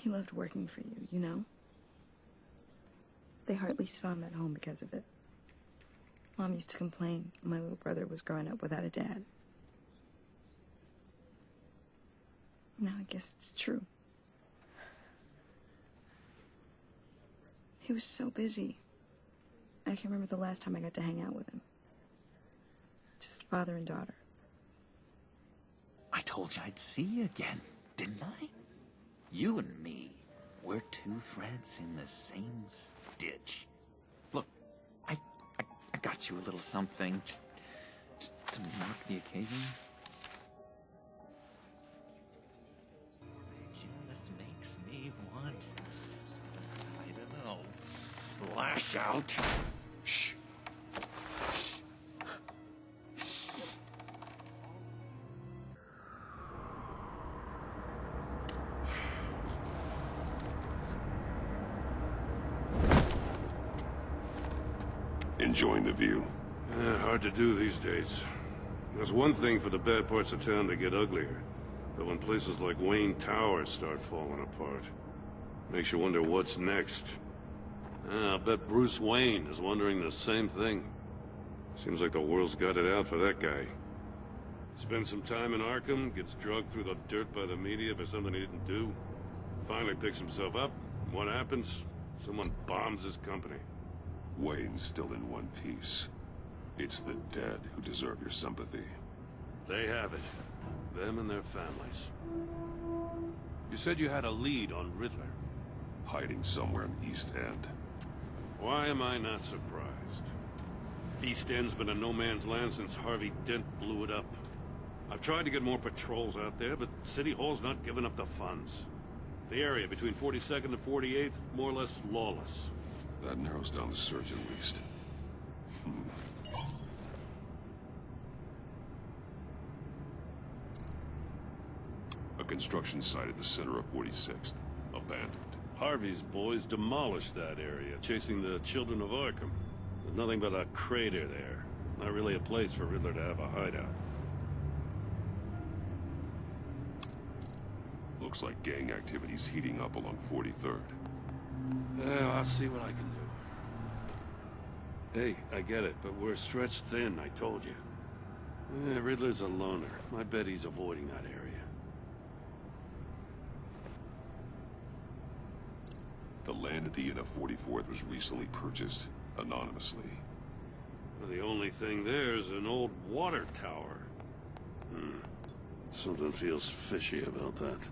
He loved working for you, you know? They hardly saw him at home because of it. Mom used to complain my little brother was growing up without a dad. Now I guess it's true. He was so busy. I can remember the last time I got to hang out with him. Just father and daughter. I told you I'd see you again, didn't I? You and me, we're two threads in the same stitch. Look, I got you a little something, just to mark the occasion. Just makes me want, I don't know, lash out. Shh. Enjoying the view? Hard to do these days. There's one thing for the bad parts of town to get uglier. But when places like Wayne Tower start falling apart, makes you wonder what's next. I'll bet Bruce Wayne is wondering the same thing. Seems like the world's got it out for that guy. Spends some time in Arkham, gets drugged through the dirt by the media for something he didn't do. Finally picks himself up. What happens? Someone bombs his company. Wayne's still in one piece. It's the dead who deserve your sympathy. They have it. Them and their families. You said you had a lead on Riddler. Hiding somewhere in the East End. Why am I not surprised? East End's been a no-man's land since Harvey Dent blew it up. I've tried to get more patrols out there, but City Hall's not giving up the funds. The area between 42nd and 48th, more or less lawless. That narrows down the search at least. A construction site at the center of 46th. Abandoned. Harvey's boys demolished that area, chasing the children of Arkham. There's nothing but a crater there. Not really a place for Riddler to have a hideout. Looks like gang activity's heating up along 43rd. Well, I'll see what I can do. Hey, I get it, but we're stretched thin, I told you. Riddler's a loner. I bet he's avoiding that area. The land at the end of 44th was recently purchased, anonymously. Well, the only thing there is an old water tower. Something feels fishy about that.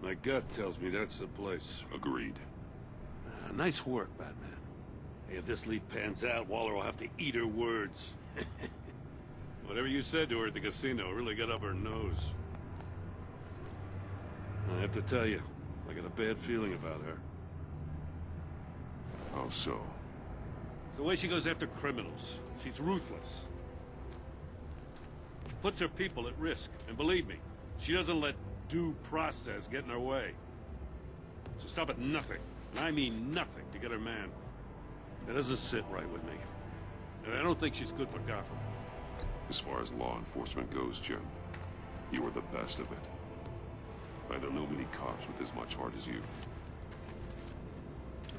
My gut tells me that's the place. Agreed. Nice work, Batman. Hey, if this lead pans out, Waller will have to eat her words. Whatever you said to her at the casino really got up her nose. I have to tell you, I got a bad feeling about her. How so? It's the way she goes after criminals. She's ruthless. Puts her people at risk. And believe me, she doesn't let due process get in her way. So stop at nothing, and I mean nothing, to get her man. That doesn't sit right with me. And I don't think she's good for Gotham. As far as law enforcement goes, Jim, you are the best of it. I don't know many cops with as much heart as you.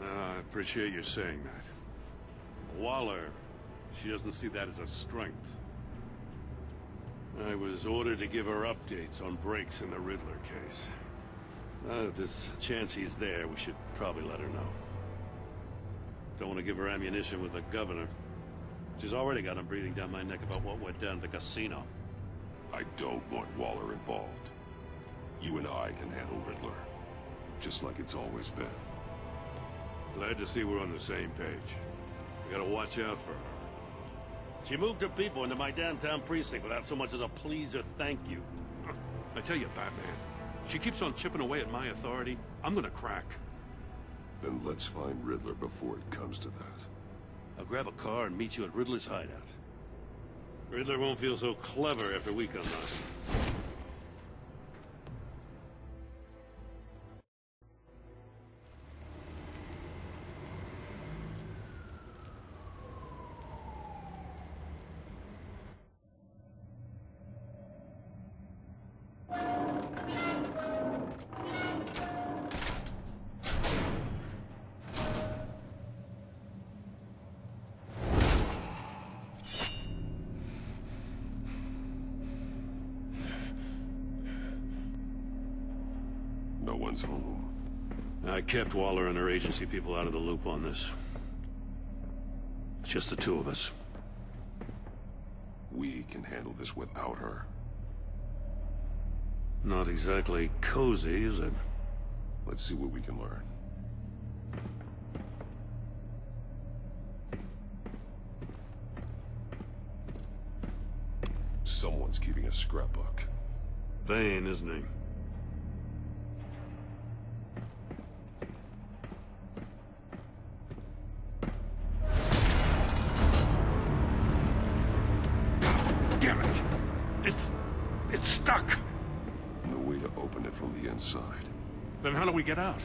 I appreciate you saying that. Waller, she doesn't see that as a strength. I was ordered to give her updates on breaks in the Riddler case. If there's a chance he's there, we should probably let her know. Don't want to give her ammunition with the governor. She's already got him breathing down my neck about what went down at the casino. I don't want Waller involved. You and I can handle Riddler, just like it's always been. Glad to see we're on the same page. We gotta watch out for her. She moved her people into my downtown precinct without so much as a please or thank you. I tell you, Batman, she keeps on chipping away at my authority, I'm gonna crack. Then let's find Riddler before it comes to that. I'll grab a car and meet you at Riddler's hideout. Riddler won't feel so clever after we come us. No one's home. I kept Waller and her agency people out of the loop on this. It's just the two of us. We can handle this without her. Not exactly cozy, is it? Let's see what we can learn. Someone's keeping a scrapbook. Vane, isn't he? Damn it! It's stuck! No way to open it from the inside. Then how do we get out?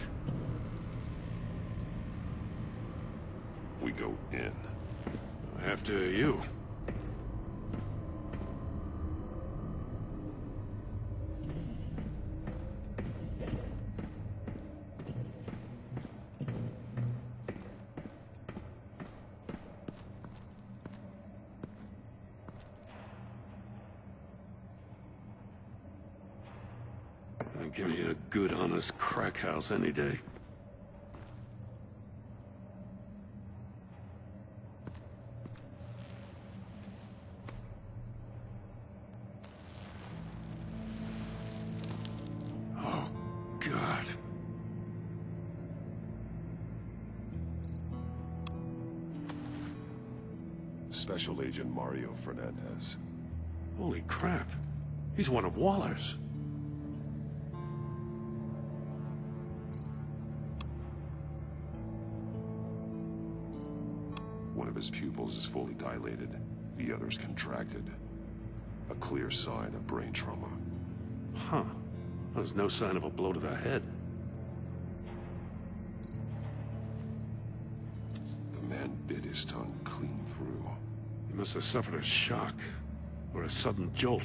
We go in. After you. Give me a good, honest crack house any day. Oh, God. Special Agent Mario Fernandez. Holy crap. He's one of Waller's. One of his pupils is fully dilated. The other's contracted. A clear sign of brain trauma. Huh. There's no sign of a blow to the head. The man bit his tongue clean through. He must have suffered a shock. Or a sudden jolt.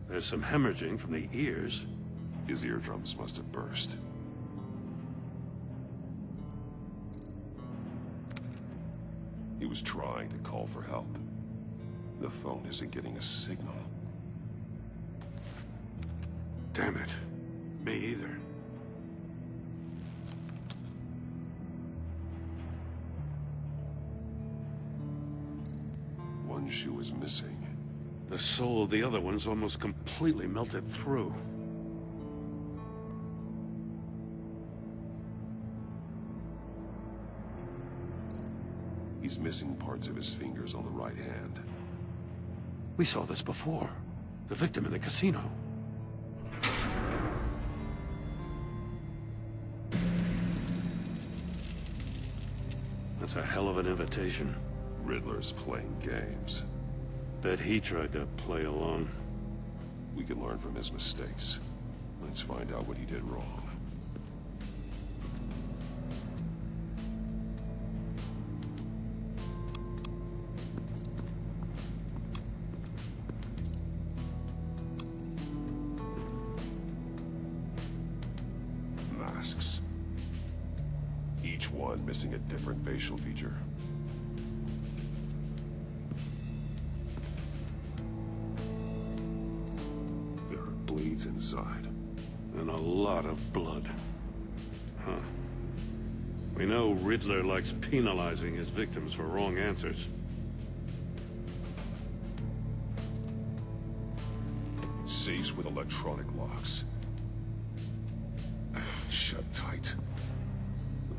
There's some hemorrhaging from the ears. His eardrums must have burst. He was trying to call for help. The phone isn't getting a signal. Damn it. Me either. One shoe is missing. The soul of the other one's almost completely melted through. He's missing parts of his fingers on the right hand. We saw this before. The victim in the casino. That's a hell of an invitation. Riddler's playing games. Bet he tried to play along. We can learn from his mistakes. Let's find out what he did wrong. Masks. Each one missing a different facial feature. There are bleeds inside. And a lot of blood. Huh. We know Riddler likes penalizing his victims for wrong answers. Safes with electronic locks. Shut tight.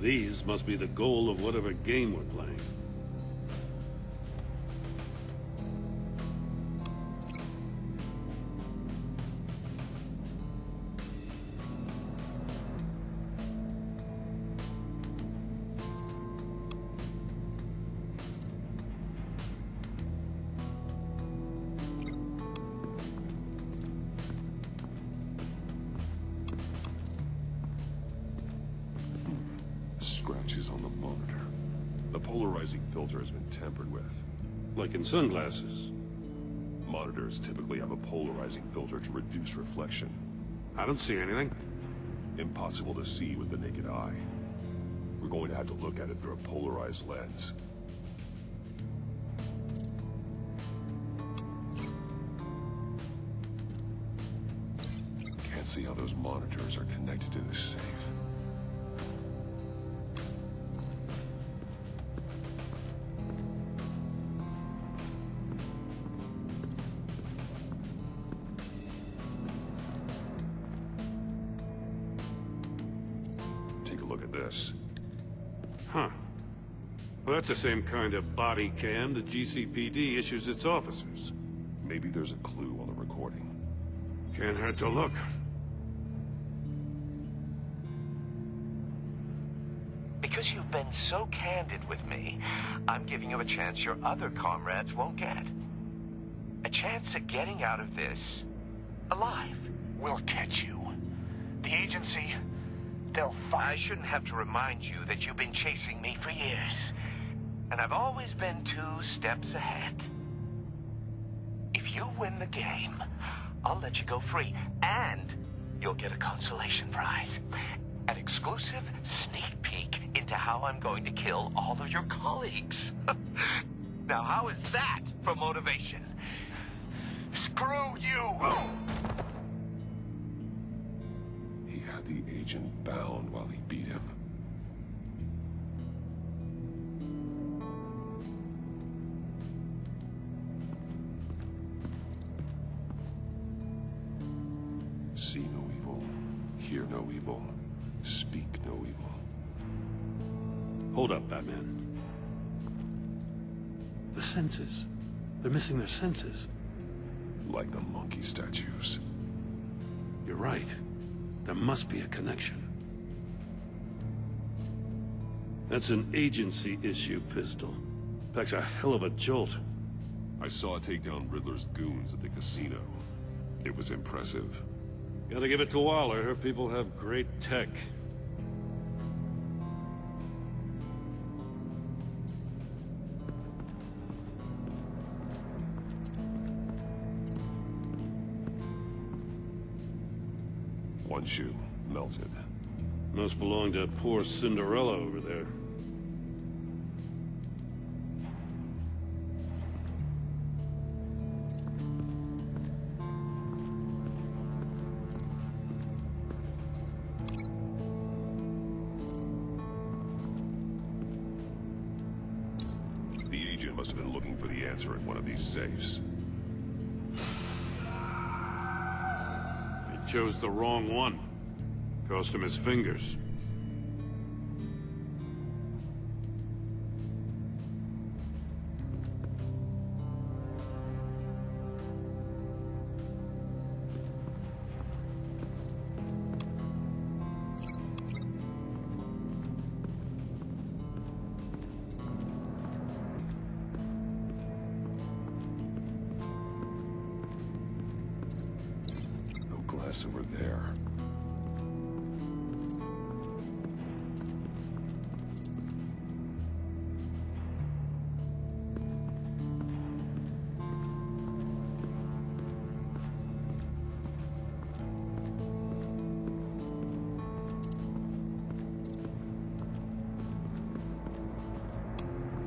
These must be the goal of whatever game we're playing. Scratches on the monitor. The polarizing filter has been tampered with. Like in sunglasses. Monitors typically have a polarizing filter to reduce reflection. I don't see anything. Impossible to see with the naked eye. We're going to have to look at it through a polarized lens. can't see how those monitors are connected to this safe. Take a look at this. Huh. Well, that's the same kind of body cam the GCPD issues its officers. Maybe there's a clue on the recording. Can't hurt to look. Because you've been so candid with me, I'm giving you a chance your other comrades won't get. A chance at getting out of this alive. We'll catch you. The agency, they'll find... I shouldn't have to remind you that you've been chasing me for years. And I've always been 2 steps ahead. If you win the game, I'll let you go free. And you'll get a consolation prize. An exclusive sneak peek into how I'm going to kill all of your colleagues. Now, how is that for motivation? Screw you! He had the agent bound while he beat him. See no evil, hear no evil, speak no evil. Hold up, Batman. The senses. They're missing their senses. Like the monkey statues. You're right. There must be a connection. That's an agency issue pistol. Packs a hell of a jolt. I saw it take down Riddler's goons at the casino. It was impressive. Gotta give it to Waller. Her people have great tech. One shoe, melted. Must belong to poor Cinderella over there. The agent must have been looking for the answer in one of these safes. He chose the wrong one. Cost him his fingers. No glass over there.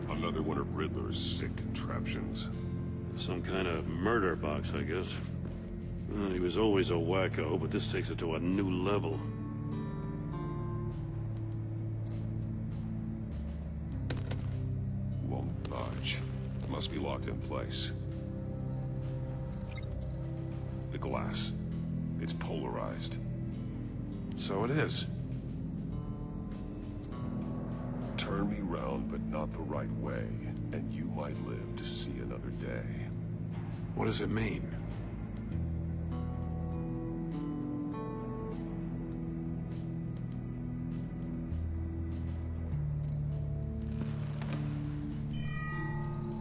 Another one of Riddler's sick contraptions. Some kind of murder box, I guess. He was always a wacko, but this takes it to a new level. Won't budge. Must be locked in place. The glass. It's polarized. So it is. Turn me round, but not the right way, and you might live to see another day. What does it mean?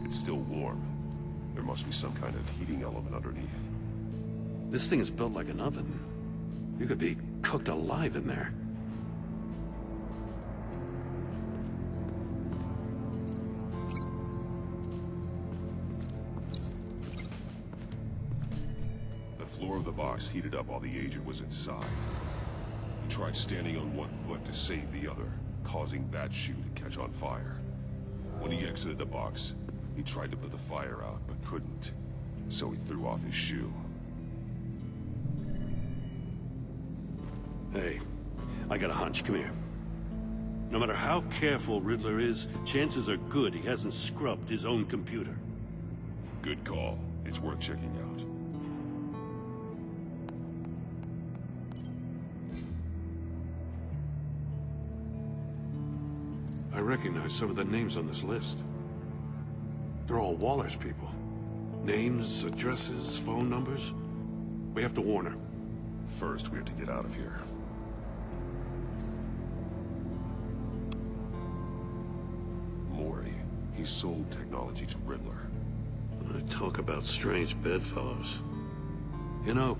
It's still warm. There must be some kind of heating element underneath. This thing is built like an oven. You could be cooked alive in there. The floor of the box heated up while the agent was inside. He tried standing on one foot to save the other, causing that shoe to catch on fire. When he exited the box, he tried to put the fire out, but couldn't. So he threw off his shoe. Hey, I got a hunch. Come here. No matter how careful Riddler is, chances are good he hasn't scrubbed his own computer. Good call. It's worth checking out. I recognize some of the names on this list. They're all Waller's people. Names, addresses, phone numbers. We have to warn her. First, we have to get out of here. Mori. He sold technology to Riddler. Talk about strange bedfellows. You know,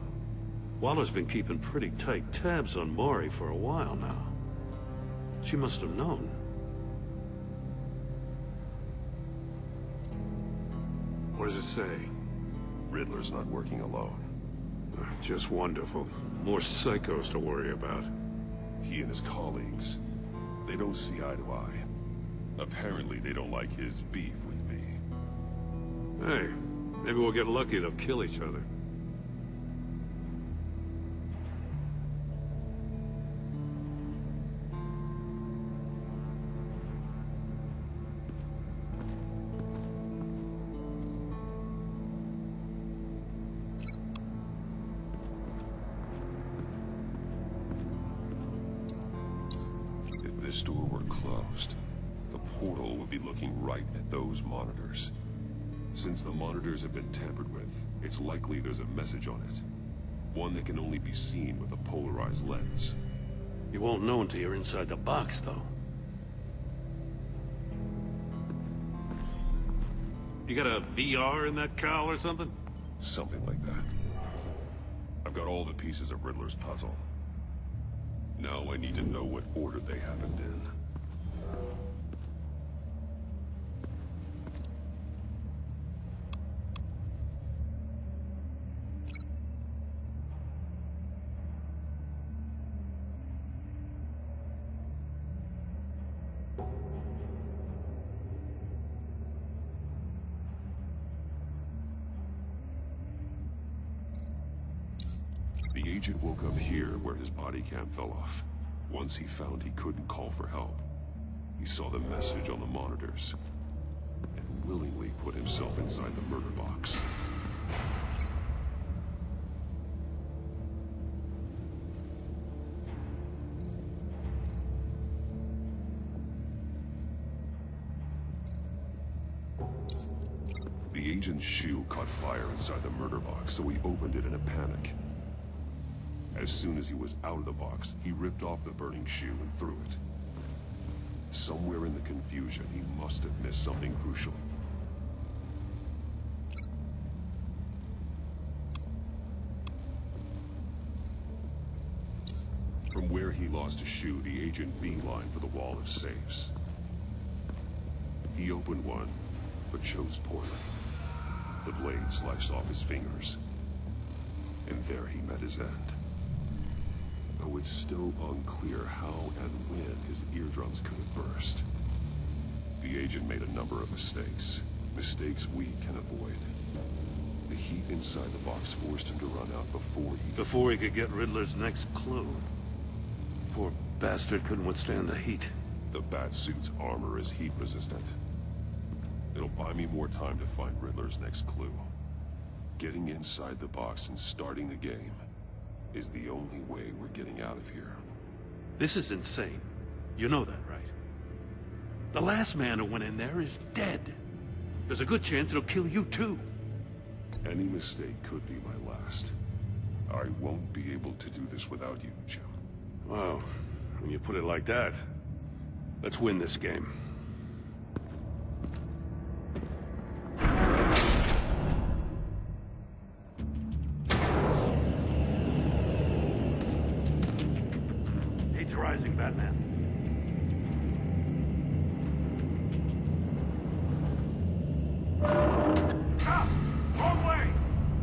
Waller's been keeping pretty tight tabs on Mori for a while now. She must have known. What does it say? Riddler's not working alone. Just wonderful. More psychos to worry about. He and his colleagues, they don't see eye to eye. Apparently, they don't like his beef with me. Hey, maybe we'll get lucky they'll kill each other. If this door were closed, the portal would be looking right at those monitors. Since the monitors have been tampered with, it's likely there's a message on it. One that can only be seen with a polarized lens. You won't know until you're inside the box, though. You got a VR in that cowl or something? Something like that. I've got all the pieces of Riddler's puzzle. Now I need to know what order they happened in. The agent woke up here where his body cam fell off. Once he found he couldn't call for help, he saw the message on the monitors and willingly put himself inside the murder box. The agent's shoe caught fire inside the murder box, so he opened it in a panic. As soon as he was out of the box, he ripped off the burning shoe and threw it. Somewhere in the confusion, he must have missed something crucial. From where he lost a shoe, the agent beelined for the wall of safes. He opened one, but chose poorly. The blade sliced off his fingers. And there he met his end. Though it's still unclear how and when his eardrums could have burst. The agent made a number of mistakes. Mistakes we can avoid. The heat inside the box forced him to run out before he could get Riddler's next clue. Poor bastard couldn't withstand the heat. The Batsuit's armor is heat resistant. It'll buy me more time to find Riddler's next clue. Getting inside the box and starting the game is the only way we're getting out of here. This is insane. You know that, right? The last man who went in there is dead. There's a good chance it'll kill you too. Any mistake could be my last. I won't be able to do this without you, Jim. Wow, when you put it like that, let's win this game. Rising, Batman. Stop! Wrong way!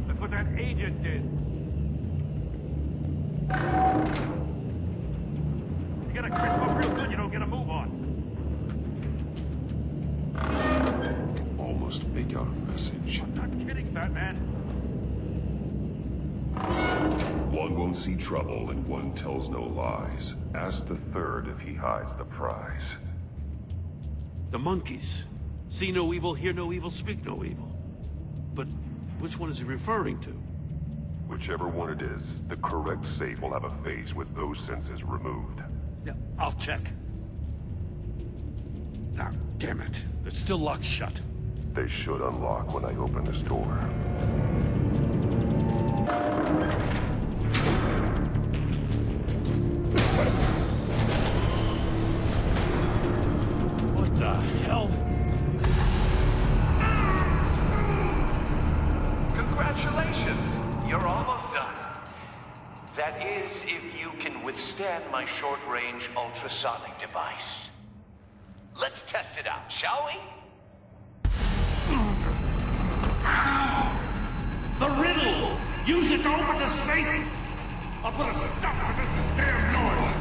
That's what that agent did. You gotta crisp up real good, you don't get a move on. I can almost make out a message. I'm not kidding, Batman. one won't see trouble and one tells no lies, ask the third if he hides the prize. The monkeys. See no evil, hear no evil, speak no evil. But which one is he referring to? Whichever one it is, the correct safe will have a face with those senses removed. Yeah, I'll check. Ah, damn it. It's still locked shut. They should unlock when I open this door. What the hell? Congratulations! You're almost done. That is, if you can withstand my short-range ultrasonic device. Let's test it out, shall we? The riddle! Use it to open the safe! I'll put a stop to this damn noise!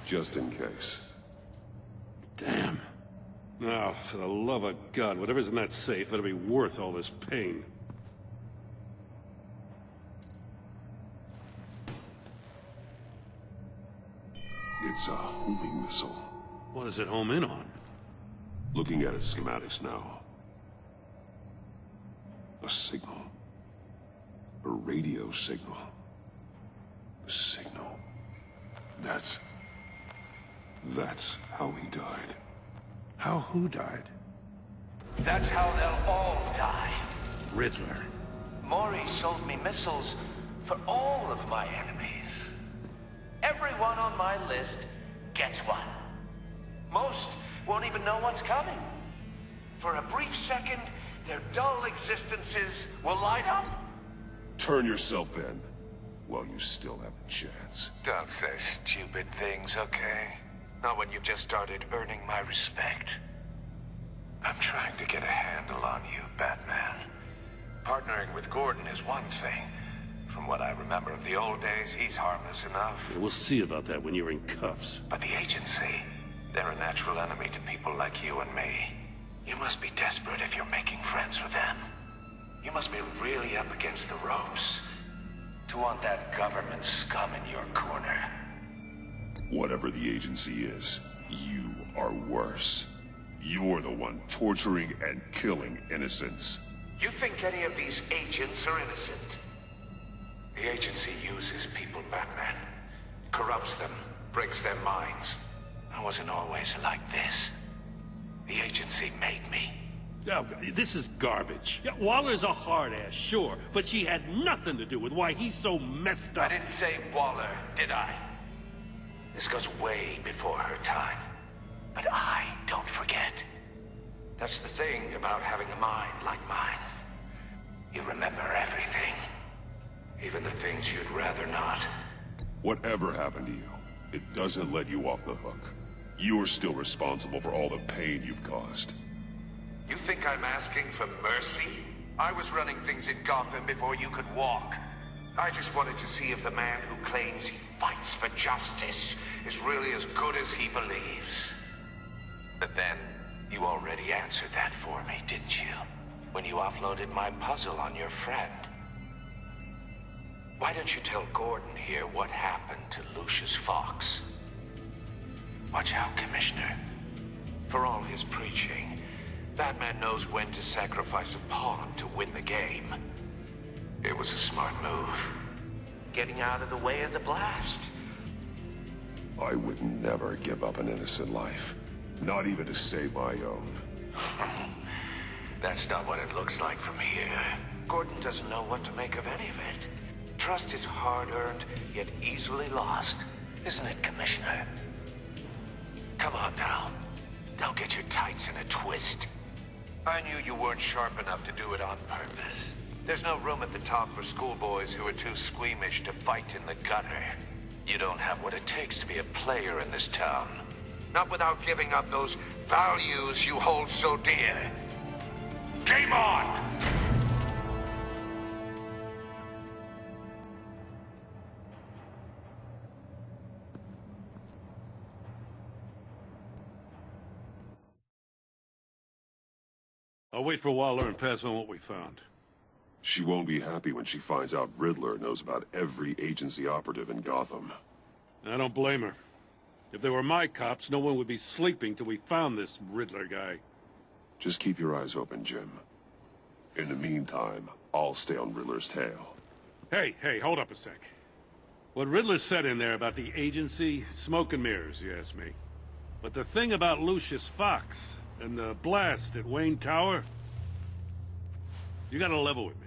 Just in case. Damn. Now, for the love of God, whatever's in that safe better be worth all this pain. It's a homing missile. What does it home in on? Looking at its schematics now. A signal. A radio signal. A signal. That's how he died. How who died? That's how they'll all die. Riddler. Maury sold me missiles for all of my enemies. Everyone on my list gets one. Most won't even know what's coming. For a brief second, their dull existences will light up. Turn yourself in while you still have the chance. Don't say stupid things, okay? Not when you've just started earning my respect. I'm trying to get a handle on you, Batman. Partnering with Gordon is one thing. From what I remember of the old days, he's harmless enough. We'll see about that when you're in cuffs. But the agency, they're a natural enemy to people like you and me. You must be desperate if you're making friends with them. You must be really up against the ropes to want that government scum in your corner. Whatever the agency is, you are worse. You're the one torturing and killing innocents. You think any of these agents are innocent? The agency uses people, Batman. Corrupts them, breaks their minds. I wasn't always like this. The agency made me. Oh, this is garbage. Yeah, Waller's a hard-ass, sure, but she had nothing to do with why he's so messed up. I didn't say Waller, did I? This goes way before her time. But I don't forget. That's the thing about having a mind like mine. You remember everything. Even the things you'd rather not. Whatever happened to you, it doesn't let you off the hook. You're still responsible for all the pain you've caused. You think I'm asking for mercy? I was running things in Gotham before you could walk. I just wanted to see if the man who claims he fights for justice is really as good as he believes. But then, you already answered that for me, didn't you? When you offloaded my puzzle on your friend. Why don't you tell Gordon here what happened to Lucius Fox? Watch out, Commissioner. For all his preaching, Batman knows when to sacrifice a pawn to win the game. It was a smart move. Getting out of the way of the blast. I would never give up an innocent life. Not even to save my own. That's not what it looks like from here. Gordon doesn't know what to make of any of it. Trust is hard-earned, yet easily lost. Isn't it, Commissioner? Come on now. Don't get your tights in a twist. I knew you weren't sharp enough to do it on purpose. There's no room at the top for schoolboys who are too squeamish to fight in the gutter. You don't have what it takes to be a player in this town. Not without giving up those values you hold so dear. Game on! I'll wait for Waller and pass on what we found. She won't be happy when she finds out Riddler knows about every agency operative in Gotham. I don't blame her. If they were my cops, no one would be sleeping till we found this Riddler guy. Just keep your eyes open, Jim. In the meantime, I'll stay on Riddler's tail. Hey, hold up a sec. What Riddler said in there about the agency, smoke and mirrors, you ask me. But the thing about Lucius Fox and the blast at Wayne Tower, you gotta level with me.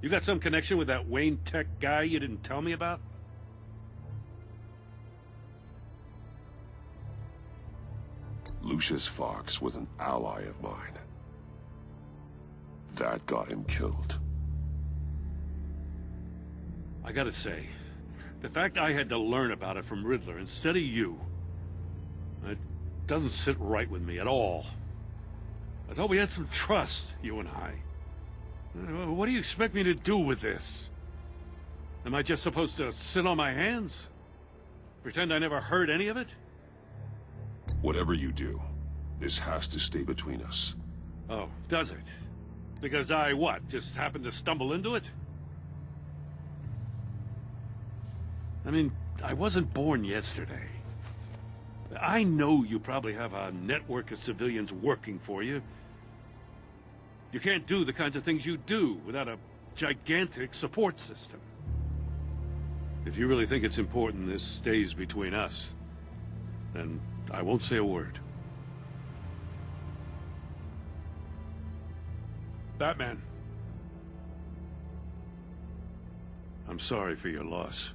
You got some connection with that Wayne Tech guy you didn't tell me about? Lucius Fox was an ally of mine. That got him killed. I gotta say, the fact I had to learn about it from Riddler instead of you, it doesn't sit right with me at all. I thought we had some trust, you and I. What do you expect me to do with this? Am I just supposed to sit on my hands? Pretend I never heard any of it? Whatever you do, this has to stay between us. Oh, does it? Because I, what, just happened to stumble into it? I mean, I wasn't born yesterday. I know you probably have a network of civilians working for you. You can't do the kinds of things you do without a gigantic support system. If you really think it's important this stays between us, then I won't say a word. Batman. I'm sorry for your loss.